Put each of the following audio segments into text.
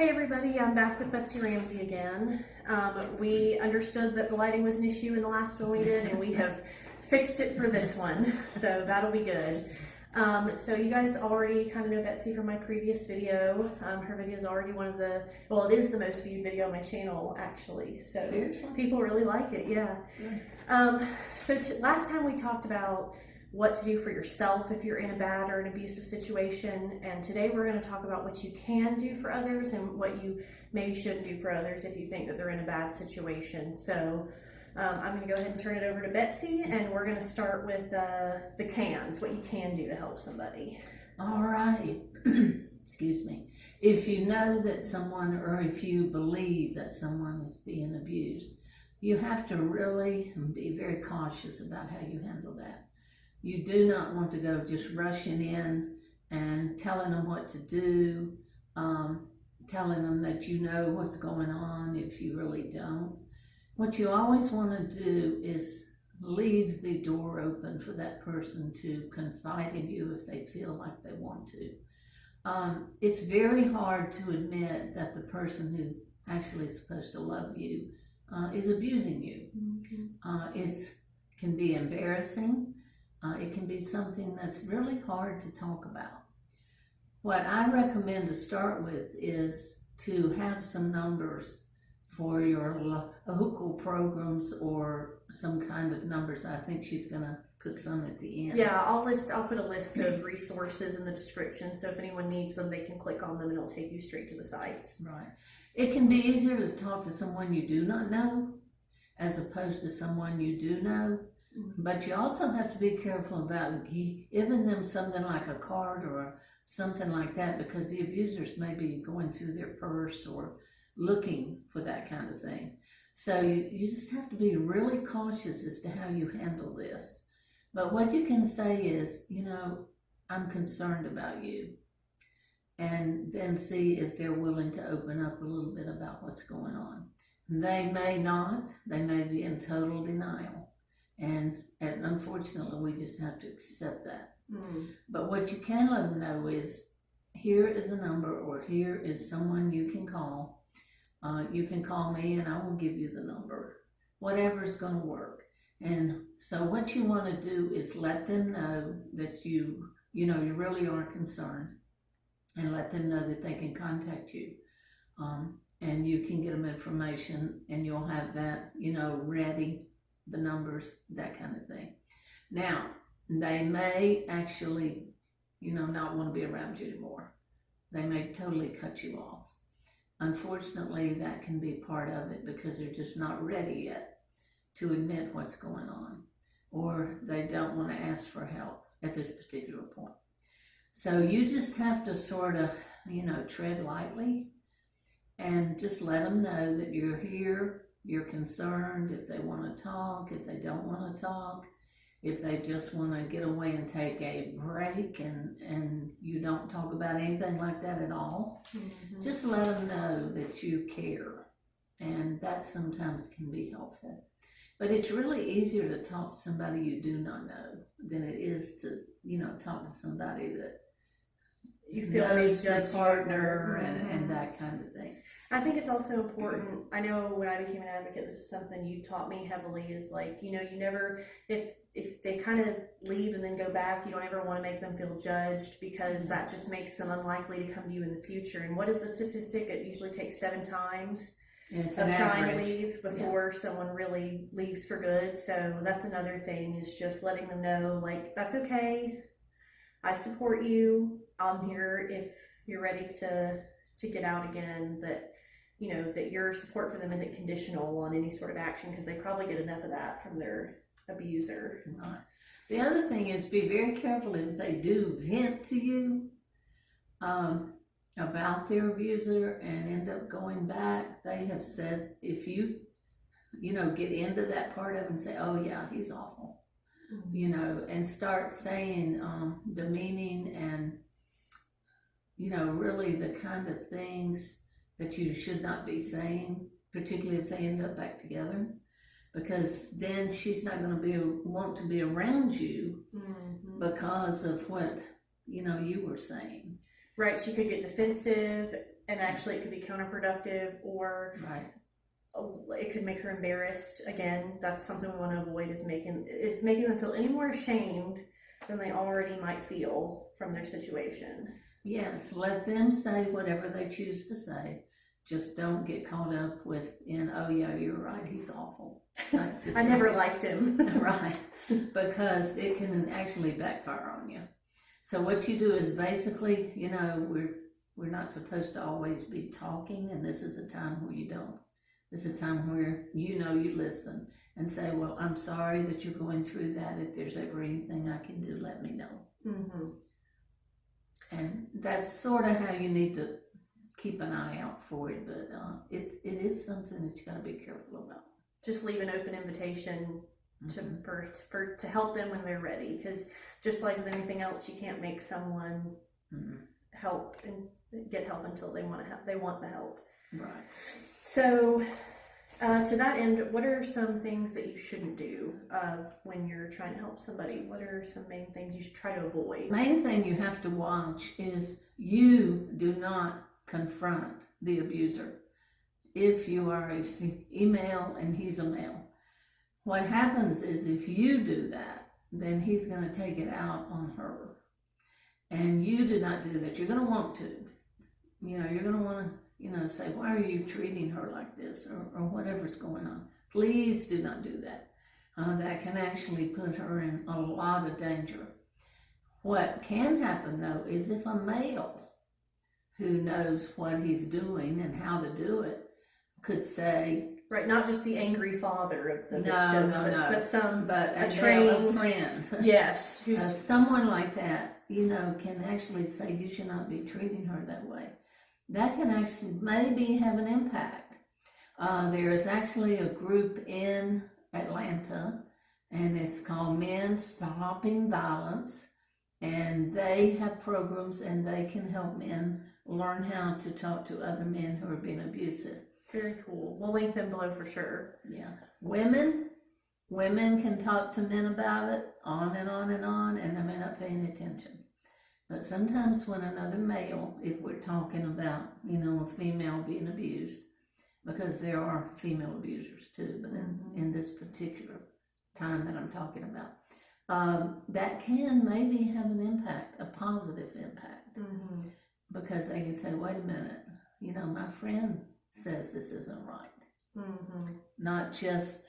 Hey everybody, I'm back with Betsy Ramsey again. We understood that the lighting was an issue in the last one we did, and we have fixed it for this one, so that'll be good. So you guys already kind of know Betsy from my previous video. Her video is already one of the, well, it is the most viewed video on my channel actually, so Seriously? people really like it, yeah. So last time we talked about what to do for yourself if you're in a bad or an abusive situation, and today we're going to talk about what you can do for others and what you maybe shouldn't do for others if you think that they're in a bad situation. So I'm going to go ahead and turn it over to Betsy, and we're going to start with the cans, what you can do to help somebody. All right. Excuse me. If you know that someone, or if you believe that someone is being abused, you have to really be very cautious about how you handle that. You do not want to go just rushing in and telling them what to do, telling them that you know what's going on if you really don't. What you always want to do is leave the door open for that person to confide in you if they feel like they want to. It's very hard to admit that the person who actually is supposed to love you is abusing you. Mm-hmm. It can be embarrassing. It can be something that's really hard to talk about. What I recommend to start with is to have some numbers for your local programs or some kind of numbers. I think she's going to put some at the end. Yeah, I'll put a list of resources in the description, so if anyone needs them, they can click on them and it'll take you straight to the sites. Right. It can be easier to talk to someone you do not know as opposed to someone you do know. But you also have to be careful about giving them something like a card or something like that, because the abusers may be going through their purse or looking for that kind of thing. So you just have to be really cautious as to how you handle this. But what you can say is, you know, I'm concerned about you. And then see if they're willing to open up a little bit about what's going on. They may not. They may be in total denial. And unfortunately, we just have to accept that. But what you can let them know is, here is a number, or here is someone you can call. You can call me and I will give you the number. Whatever is going to work. And so what you want to do is let them know that you really are concerned, and let them know that they can contact you. And you can get them information, and you'll have that, ready. The numbers, that kind of thing. Now, they may actually, not want to be around you anymore. They may totally cut you off. Unfortunately, that can be part of it because they're just not ready yet to admit what's going on, or they don't want to ask for help at this particular point. So you just have to sort of, tread lightly and just let them know that you're here. You're concerned if they want to talk, if they don't want to talk, if they just want to get away and take a break, and you don't talk about anything like that at all. Mm-hmm. Just let them know that you care, and that sometimes can be helpful. But it's really easier to talk to somebody you do not know than it is to, talk to somebody that you feel knows the partner and that kind of thing. I think it's also important. I know when I became an advocate, this is something you taught me heavily, is like, you never, if they kind of leave and then go back, you don't ever want to make them feel judged, because that just makes them unlikely to come to you in the future. And what is the statistic? It usually takes 7 times of trying to leave before someone really leaves for good. So that's another thing, is just letting them know, like, that's okay. I support you. I'm here if you're ready to get out again, that that your support for them isn't conditional on any sort of action, because they probably get enough of that from their abuser. Right. The other thing is, be very careful if they do vent to you about their abuser and end up going back. They have said, if you get into that part of it and say, oh yeah, he's awful, and start saying demeaning and really the kind of things that you should not be saying, particularly if they end up back together, because then she's not going to want to be around you because of what you were saying. Right, she could get defensive and actually it could be counterproductive, or Right. it could make her embarrassed. Again, that's something we want to avoid, is making them feel any more ashamed than they already might feel from their situation. Yes, let them say whatever they choose to say. Just don't get caught up oh yeah, you're right, he's awful. I never liked him. Right, because it can actually backfire on you. So what you do is basically, we're not supposed to always be talking, and this is a time where you don't. This is a time where you listen and say, well, I'm sorry that you're going through that. If there's ever anything I can do, let me know. Mm-hmm. And that's sort of how you need to keep an eye out for it, but it is something that you got to be careful about. Just leave an open invitation to help them when they're ready, because just like with anything else, you can't make someone help and get help until they want the help. Right. So to that end, what are some things that you shouldn't do when you're trying to help somebody? What are some main things you should try to avoid? Main thing you have to watch is you do not confront the abuser. If you are a female and he's a male, what happens is if you do that, then he's going to take it out on her. And you do not do that. You're going to want to. You're going to want to, say, why are you treating her like this, or whatever's going on. Please do not do that. That can actually put her in a lot of danger. What can happen, though, is if a male who knows what he's doing and how to do it could say... Right, not just the angry father of the victim, but a trained friend. Yes. Someone like that, can actually say, you should not be treating her that way. That can actually maybe have an impact. There is actually a group in Atlanta, and it's called Men Stopping Violence, and they have programs, and they can help men learn how to talk to other men who are being abusive. Very cool. We'll link them below for sure. Yeah. Women can talk to men about it, on and on and on, and they may not pay any attention. But sometimes when another male, if we're talking about, a female being abused, because there are female abusers too, but in this particular time that I'm talking about, that can maybe have an impact, a positive impact. Mm-hmm. Because they can say, wait a minute, my friend says this isn't right. Mm-hmm. Not just,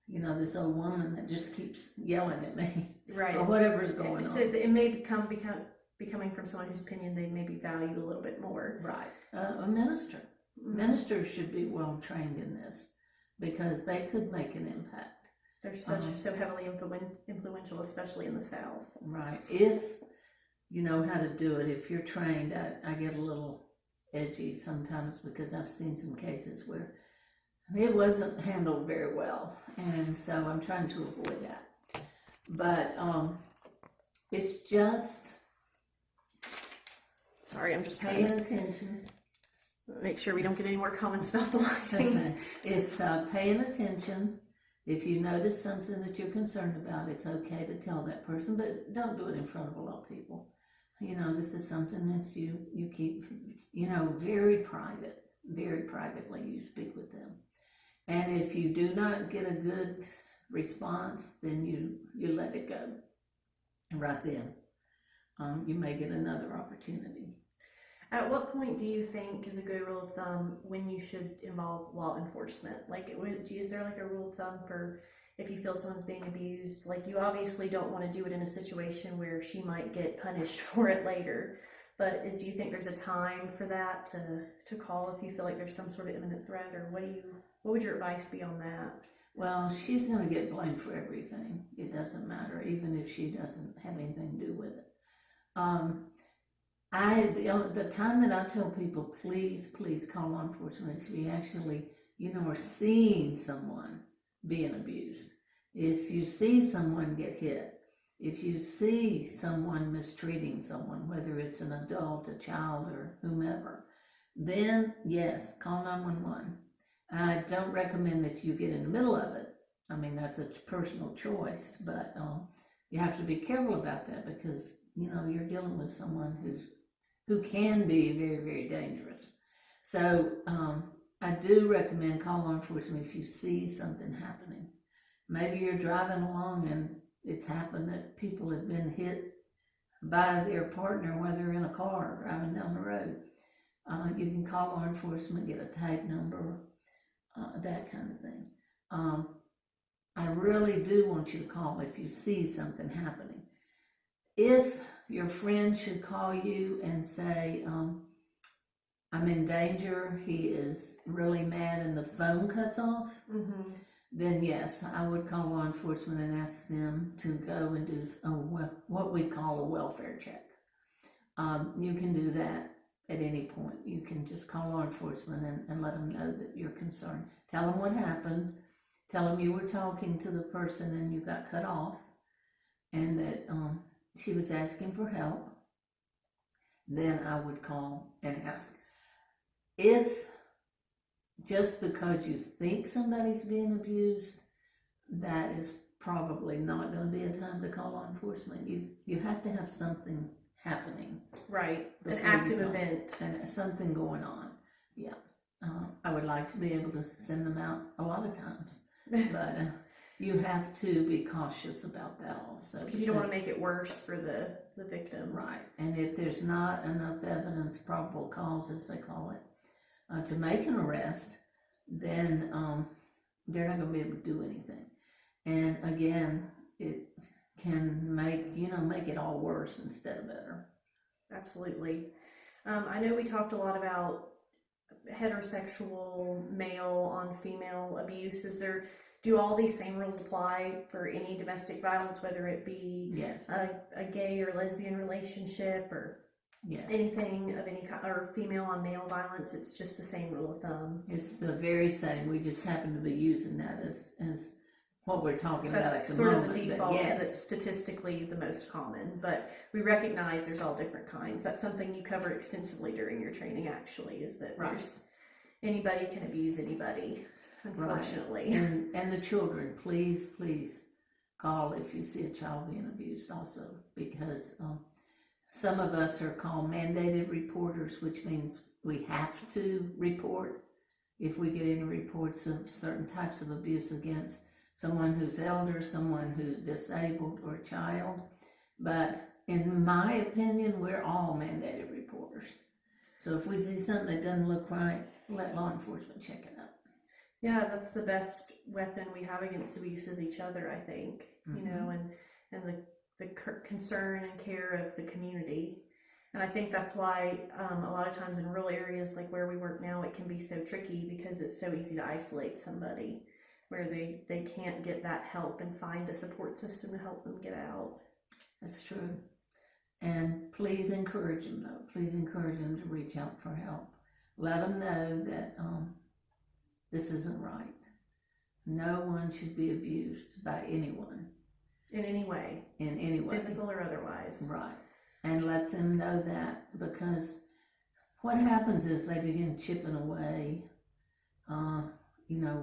this old woman that just keeps yelling at me. Right. Or whatever's going on. So it may be coming from someone whose opinion they maybe value a little bit more. Right. A minister. Mm-hmm. Ministers should be well trained in this, because they could make an impact. They're so heavily influential, especially in the South. Right. If you know how to do it, if you're trained, I get a little edgy sometimes, because I've seen some cases where it wasn't handled very well, and so I'm trying to avoid that. But it's just... Sorry, I'm just paying attention. Make sure we don't get any more comments about the lighting. Okay. It's paying attention. If you notice something that you're concerned about, it's okay to tell that person, but don't do it in front of a lot of people. This is something that you keep, very private, very privately. You speak with them. And if you do not get a good response, then you let it go right then. You may get another opportunity. At what point do you think is a good rule of thumb when you should involve law enforcement? Is there like a rule of thumb for if you feel someone's being abused? Like, you obviously don't want to do it in a situation where she might get punished for it later, but do you think there's a time for that to call if you feel like there's some sort of imminent threat, or what would your advice be on that? Well, she's going to get blamed for everything. It doesn't matter, even if she doesn't have anything to do with it. The time that I tell people, please call law enforcement, if you actually, are seeing someone being abused. If you see someone get hit, if you see someone mistreating someone, whether it's an adult, a child, or whomever, then yes, call 911. I don't recommend that you get in the middle of it. I mean, that's a personal choice, but you have to be careful about that, because you're dealing with someone who can be very, very dangerous. So I do recommend call law enforcement if you see something happening. Maybe you're driving along and it's happened that people have been hit by their partner while they're in a car driving down the road. You can call law enforcement, get a tag number, that kind of thing. I really do want you to call if you see something happening. If your friend should call you and say, I'm in danger, he is really mad, and the phone cuts off, then yes, I would call law enforcement and ask them to go and do what we call a welfare check. You can do that at any point. You can just call law enforcement and let them know that you're concerned. Tell them what happened. Tell them you were talking to the person and you got cut off, and that she was asking for help. Then I would call and ask. If just because you think somebody's being abused, that is probably not going to be a time to call law enforcement. You have to have something happening. Right, an active event. And something going on, yeah. I would like to be able to send them out a lot of times, but you have to be cautious about that also. Because you don't want to make it worse for the victim. Right, and if there's not enough evidence, probable cause as they call it, to make an arrest, then they're not going to be able to do anything. And again, it can make it all worse instead of better. Absolutely. I know we talked a lot about heterosexual male on female abuse. Do all these same rules apply for any domestic violence, whether it be yes. a gay or lesbian relationship or yes. anything of any kind, or female on male violence? It's just the same rule of thumb. It's the very same. We just happen to be using that as what we're talking about at the sort moment. Of the default because yes. it's statistically the most common, but we recognize there's all different kinds. That's something you cover extensively during your training, actually, is that anybody can abuse anybody, unfortunately. Right. And the children, please call if you see a child being abused also, because some of us are called mandated reporters, which means we have to report if we get any reports of certain types of abuse against someone who's elder, someone who's disabled, or a child. But in my opinion, we're all mandated reporters. So if we see something that doesn't look right, let law enforcement check it out. Yeah, that's the best weapon we have against abuse is each other, I think. You know, and the concern and care of the community. And I think that's why a lot of times in rural areas like where we work now, it can be so tricky because it's so easy to isolate somebody where they can't get that help and find a support system to help them get out. That's true. And please encourage them, though. Please encourage them to reach out for help. Let them know that this isn't right. No one should be abused by anyone. In any way. In any way. Physical or otherwise. Right. And let them know that, because what happens is they begin chipping away,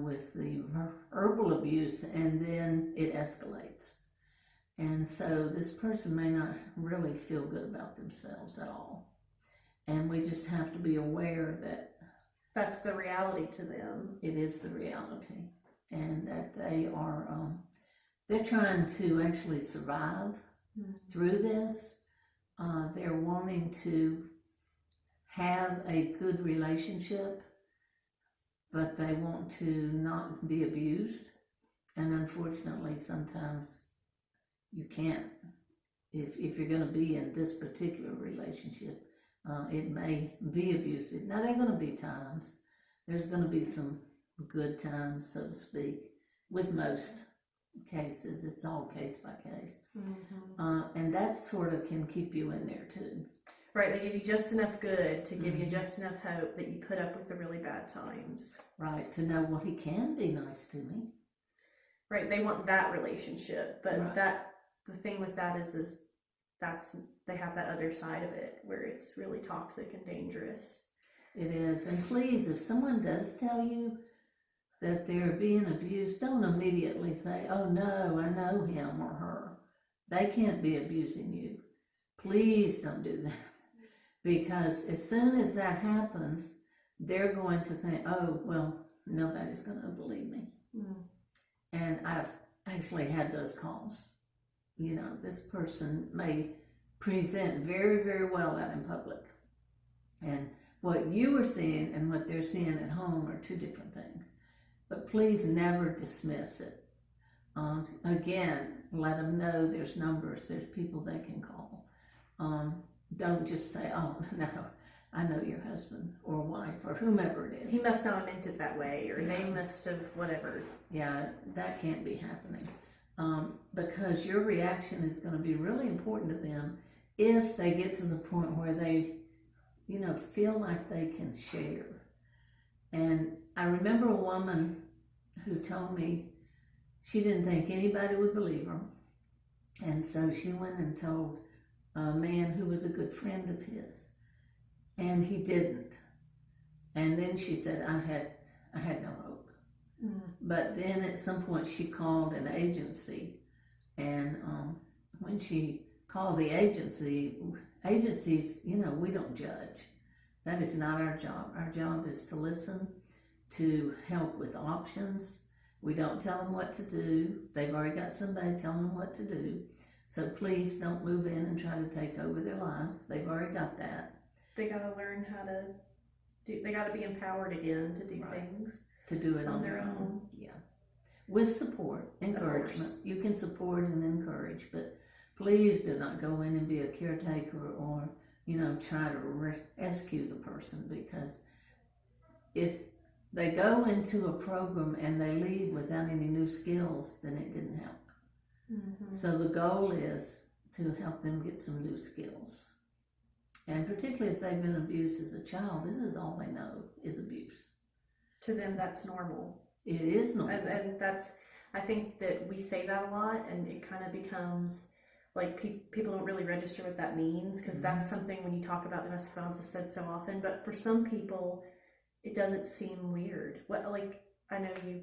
with the verbal abuse, and then it escalates. And so this person may not really feel good about themselves at all. And we just have to be aware that that's the reality to them. It is the reality. And that they are, they're trying to actually survive through this. They're wanting to have a good relationship, but they want to not be abused. And unfortunately, sometimes you can't. If you're going to be in this particular relationship, it may be abusive. Now, there are going to be times. There's going to be some good times, so to speak, with most cases. It's all case by case. And that sort of can keep you in there too. Right, they give you just enough good to give you just enough hope that you put up with the really bad times. Right, to know, well, he can be nice to me. Right, they want that relationship, but the thing with that is they have that other side of it where it's really toxic and dangerous. It is, and please, if someone does tell you that they're being abused, don't immediately say, oh no, I know him or her. They can't be abusing you. Please don't do that. Because as soon as that happens, they're going to think, oh, well, nobody's going to believe me. Mm. And I've actually had those calls. You know, this person may present very, very well out in public. And what you are seeing and what they're seeing at home are two different things. But please never dismiss it. Again, let them know there's numbers, there's people they can call. Don't just say, oh, no, I know your husband or wife or whomever it is. He must not have meant it that way, or they must have whatever. Yeah, that can't be happening. Because your reaction is going to be really important to them if they get to the point where they, you know, feel like they can share. And I remember a woman who told me she didn't think anybody would believe her. And so she went and told a man who was a good friend of his. And he didn't. And then she said, I had no hope. Mm. But then at some point she called an agency. And when she called the agencies, you know, we don't judge. That is not our job. Our job is to listen, to help with options. We don't tell them what to do. They've already got somebody telling them what to do. So please don't move in and try to take over their life. They've already got that. They got to learn how to do, they got to be empowered again to do things. To do it on their own. Yeah. With support, encouragement. You can support and encourage, but please do not go in and be a caretaker or, you know, try to rescue the person, because if they go into a program and they leave without any new skills, then it didn't help. Mm-hmm. So the goal is to help them get some new skills. And particularly if they've been abused as a child, this is all they know is abuse. To them, that's normal. It is normal. And that's, I think that we say that a lot, and it kind of becomes like people don't really register what that means, because that's something when you talk about domestic violence is said so often. But for some people, it doesn't seem weird. What, like, I know you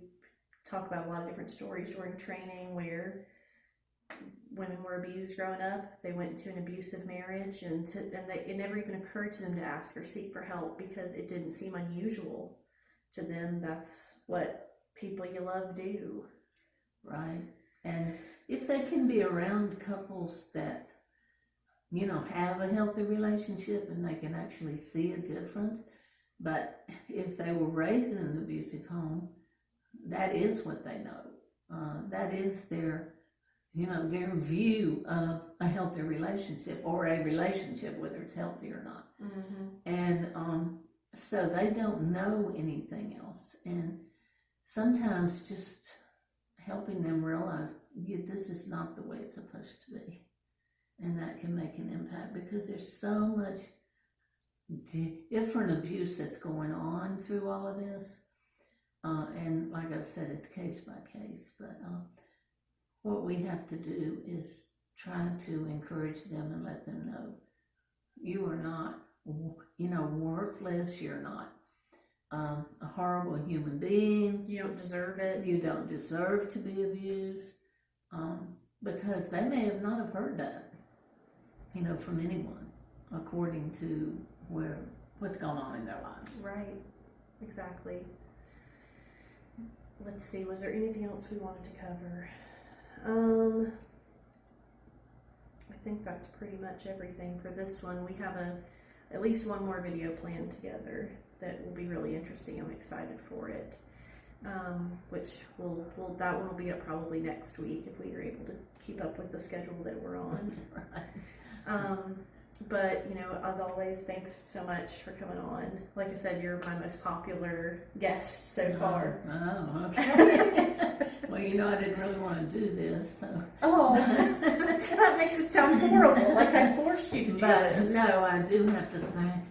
talk about a lot of different stories during training where women were abused growing up. They went into an abusive marriage, and it never even occurred to them to ask or seek for help because it didn't seem unusual to them. That's what people you love do. Right. And if they can be around couples that, you know, have a healthy relationship and they can actually see a difference, but if they were raised in an abusive home, that is what they know. That is their, you know, their view of a healthy relationship, or a relationship, whether it's healthy or not. Mm-hmm. And so they don't know anything else. And sometimes just helping them realize this is not the way it's supposed to be. And that can make an impact, because there's so much different abuse that's going on through all of this. And like I said, it's case by case. But what we have to do is try to encourage them and let them know you are not, you know, worthless. You're not a horrible human being. You don't deserve it. You don't deserve to be abused, because they may have not have heard that, you know, from anyone, according to what's going on in their lives. Right. Exactly. Let's see. Was there anything else we wanted to cover? I think that's pretty much everything for this one. We have at least one more video planned together that will be really interesting. I'm excited for it. Which that one will be up probably next week if we are able to keep up with the schedule that we're on. Right. But, you know, as always, thanks so much for coming on. Like I said, you're my most popular guest so far. Oh, okay. Well, you know, I didn't really want to do this, so. Oh, that makes it sound horrible, like I forced you to do this. No, I do have to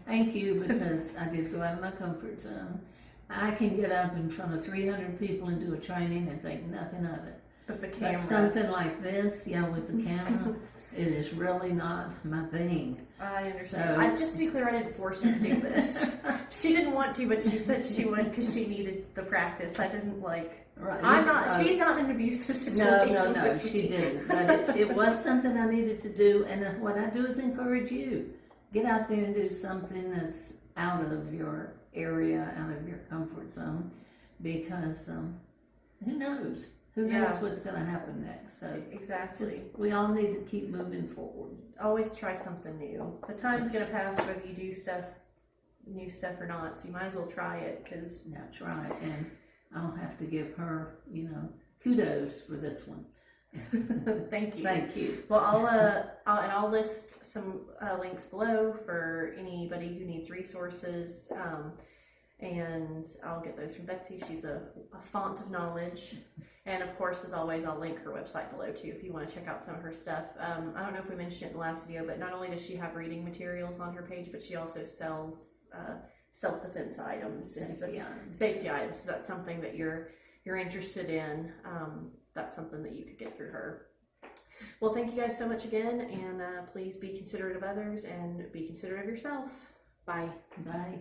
thank you, because I did go out of my comfort zone. I can get up in front of 300 people and do a training and think nothing of it. But the camera. But something like this, yeah, with the camera, it is really not my thing. I understand. Just to be clear, I didn't force her to do this. She didn't want to, but she said she would because she needed the practice. I didn't like. Right. She's not in an abusive situation. No, she didn't. But it was something I needed to do, and what I do is encourage you. Get out there and do something that's out of your area, out of your comfort zone, because who knows? Who knows what's going to happen next? So exactly. we all need to keep moving forward. Always try something new. The time's gonna pass whether you do new stuff or not. So you might as well try it, because That's right. And I'll have to give her, kudos for this one. thank you. Thank you. Well, I'll list some links below for anybody who needs resources. And I'll get those from Betsy. She's a font of knowledge. And of course, as always, I'll link her website below too if you want to check out some of her stuff. I don't know if we mentioned it in the last video, but not only does she have reading materials on her page, but she also sells self-defense items, safety items. So that's something that you're interested in. That's something that you could get through her. Well, thank you guys so much again, and please be considerate of others and be considerate of yourself. Bye. Bye.